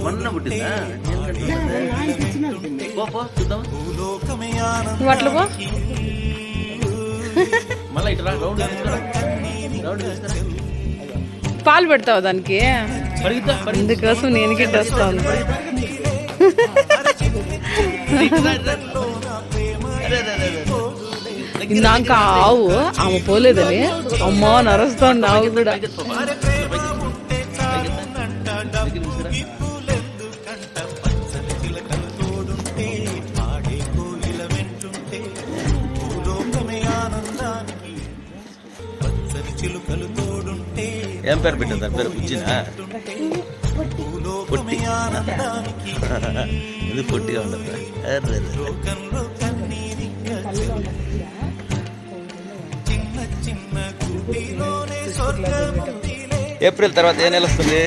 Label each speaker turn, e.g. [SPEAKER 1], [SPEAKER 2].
[SPEAKER 1] మొన్న పుట్టిందా? చూద్దాం.
[SPEAKER 2] అట్లా పో.
[SPEAKER 1] మళ్ళీ ఇటు రా, రౌండ్ తీసుకురా. రౌండ్ తీసుకురా.
[SPEAKER 2] పాలు పెడతావు దానికి?
[SPEAKER 1] పరిగెత్తా,
[SPEAKER 2] అందుకోసం నేను గిట్ట వస్తాను. ఇందాక ఆవు ఆమె పోలేదని అమ్మ నరస్తోంది ఆవు కూడా.
[SPEAKER 1] ఏం పేరు పెట్టింది దాని పేరు? పుచ్చినా? పొట్టి ఇది పొట్టిగా ఉండదు. ఏప్రిల్ తర్వాత ఏ నెల వస్తుంది?